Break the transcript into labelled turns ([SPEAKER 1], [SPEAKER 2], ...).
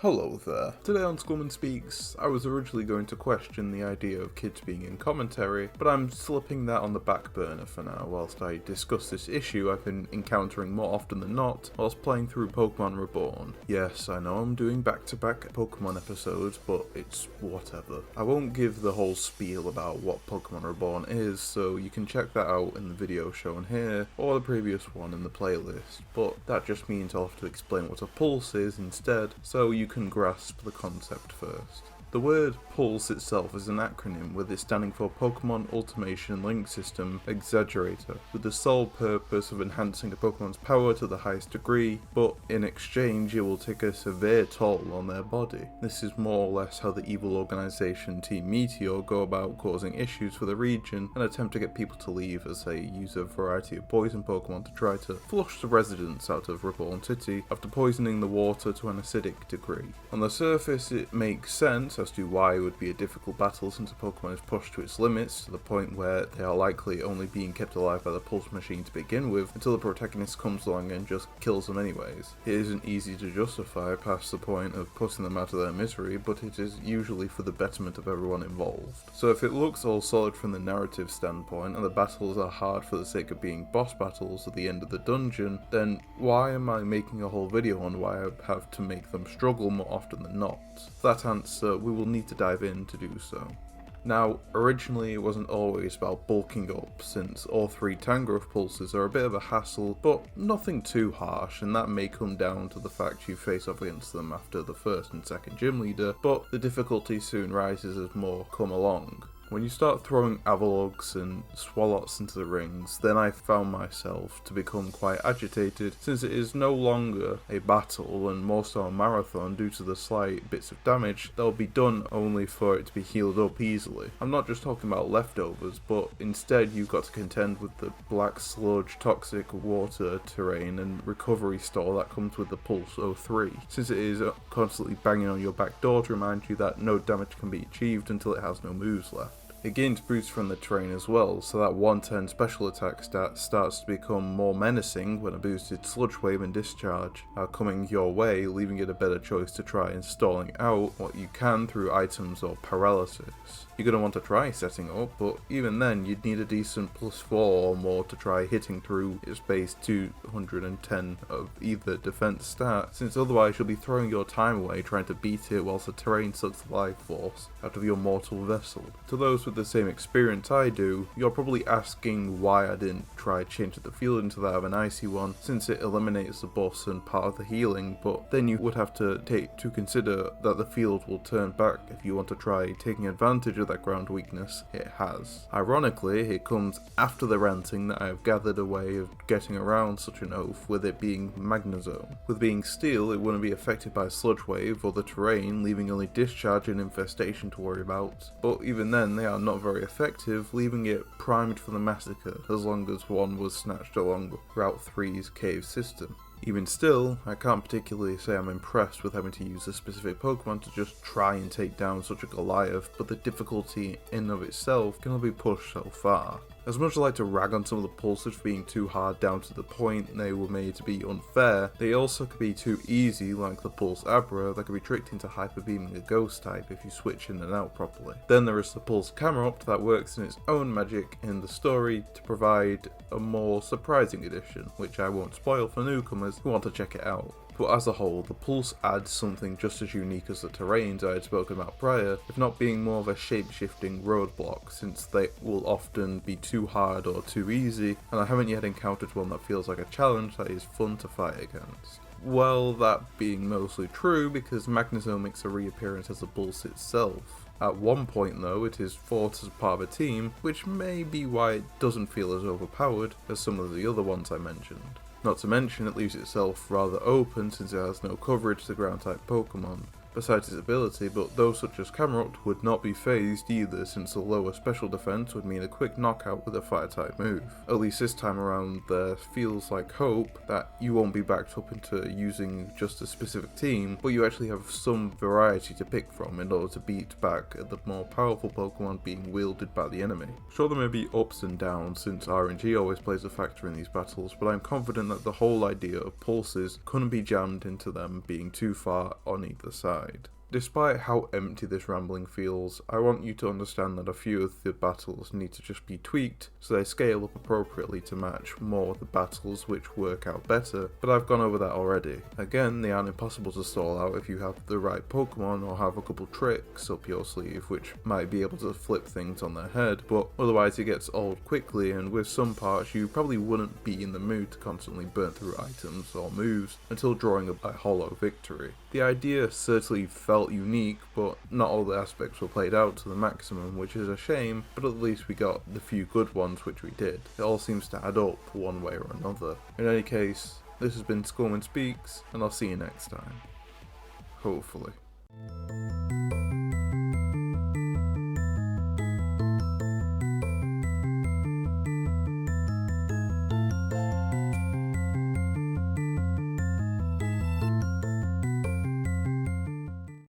[SPEAKER 1] Hello there. Today on Skullman Speaks, I was originally going to question the idea of kids being in commentary, but I'm slipping that on the back burner for now whilst I discuss this issue I've been encountering more often than not whilst playing through Pokemon Reborn. Yes, I know I'm doing back-to-back Pokemon episodes, but it's whatever. I won't give the whole spiel about what Pokemon Reborn is, so you can check that out in the video shown here, or the previous one in the playlist, but that just means I'll have to explain what a pulse is instead, so you can grasp the concept first. The word PULSE itself is an acronym with it standing for Pokemon Ultimation Link System Exaggerator, with the sole purpose of enhancing a Pokemon's power to the highest degree, but in exchange it will take a severe toll on their body. This is more or less how the evil organisation Team Meteor go about causing issues for the region and attempt to get people to leave as they use a variety of poison Pokemon to try to flush the residents out of Reborn City after poisoning the water to an acidic degree. On the surface it makes sense as to why it would be a difficult battle since a Pokemon is pushed to its limits to the point where they are likely only being kept alive by the pulse machine to begin with until the protagonist comes along and just kills them anyways. It isn't easy to justify past the point of putting them out of their misery, but it is usually for the betterment of everyone involved. So if it looks all solid from the narrative standpoint and the battles are hard for the sake of being boss battles at the end of the dungeon, then why am I making a whole video on why I have to make them struggle more often than not? For that answer, we will need to dive in to do so. Now, originally it wasn't always about bulking up, since all three Tangrowth pulses are a bit of a hassle, but nothing too harsh, and that may come down to the fact you face off against them after the first and second gym leader, but the difficulty soon rises as more come along. When you start throwing Avalogs and Swalots into the rings, then I found myself to become quite agitated, since it is no longer a battle and more so a marathon due to the slight bits of damage that will be done only for it to be healed up easily. I'm not just talking about leftovers, but instead you've got to contend with the black sludge, toxic water terrain and recovery stall that comes with the Pulse 03, since it is constantly banging on your back door to remind you that no damage can be achieved until it has no moves left. It gains boosts from the terrain as well, so that 110 special attack stat starts to become more menacing when a boosted Sludge Wave and Discharge are coming your way, leaving it a better choice to try installing out what you can through items or paralysis. You're going to want to try setting up, but even then you'd need a decent +4 or more to try hitting through its base 210 of either defense stat, since otherwise you'll be throwing your time away trying to beat it whilst the terrain sucks the life force out of your mortal vessel. To those with the same experience I do, you're probably asking why I didn't try changing the field into that of an icy one, since it eliminates the boss and part of the healing, but then you would have to take to consider that the field will turn back if you want to try taking advantage of that ground weakness it has. Ironically, it comes after the ranting that I have gathered a way of getting around such an oath, with it being Magnezone. With being Steel, it wouldn't be affected by Sludge Wave or the terrain, leaving only Discharge and Infestation to worry about, but even then they are not very effective, leaving it primed for the massacre as long as one was snatched along Route 3's cave system. Even still, I can't particularly say I'm impressed with having to use a specific Pokemon to just try and take down such a Goliath, but the difficulty in of itself can only be pushed so far. As much as I like to rag on some of the pulses for being too hard down to the point they were made to be unfair, they also could be too easy, like the Pulse Abra that could be tricked into hyper beaming a ghost type if you switch in and out properly. Then there is the Pulse Camerupt that works in its own magic in the story to provide a more surprising addition, which I won't spoil for newcomers who want to check it out. But as a whole, the Pulse adds something just as unique as the terrains I had spoken about prior, if not being more of a shape-shifting roadblock, since they will often be too hard or too easy, and I haven't yet encountered one that feels like a challenge that is fun to fight against. Well, that being mostly true, because Magnezone makes a reappearance as a Pulse itself. At one point though, it is fought as part of a team, which may be why it doesn't feel as overpowered as some of the other ones I mentioned. Not to mention it leaves itself rather open since it has no coverage to ground type Pokemon. besides its ability, but those such as Camerupt would not be phased either, since a lower special defense would mean a quick knockout with a fire type move. At least this time around there feels like hope that you won't be backed up into using just a specific team, but you actually have some variety to pick from in order to beat back at the more powerful Pokemon being wielded by the enemy. Sure, there may be ups and downs since RNG always plays a factor in these battles, but I'm confident that the whole idea of pulses couldn't be jammed into them being too far on either side. Despite how empty this rambling feels, I want you to understand that a few of the battles need to just be tweaked so they scale up appropriately to match more of the battles which work out better, but I've gone over that already. Again, they aren't impossible to stall out if you have the right Pokemon or have a couple tricks up your sleeve which might be able to flip things on their head, but otherwise it gets old quickly, and with some parts you probably wouldn't be in the mood to constantly burn through items or moves until drawing a hollow victory. The idea certainly felt unique, but not all the aspects were played out to the maximum, which is a shame, but at least we got the few good ones which we did. It all seems to add up one way or another. In any case, this has been Skullman Speaks, and I'll see you next time. Hopefully.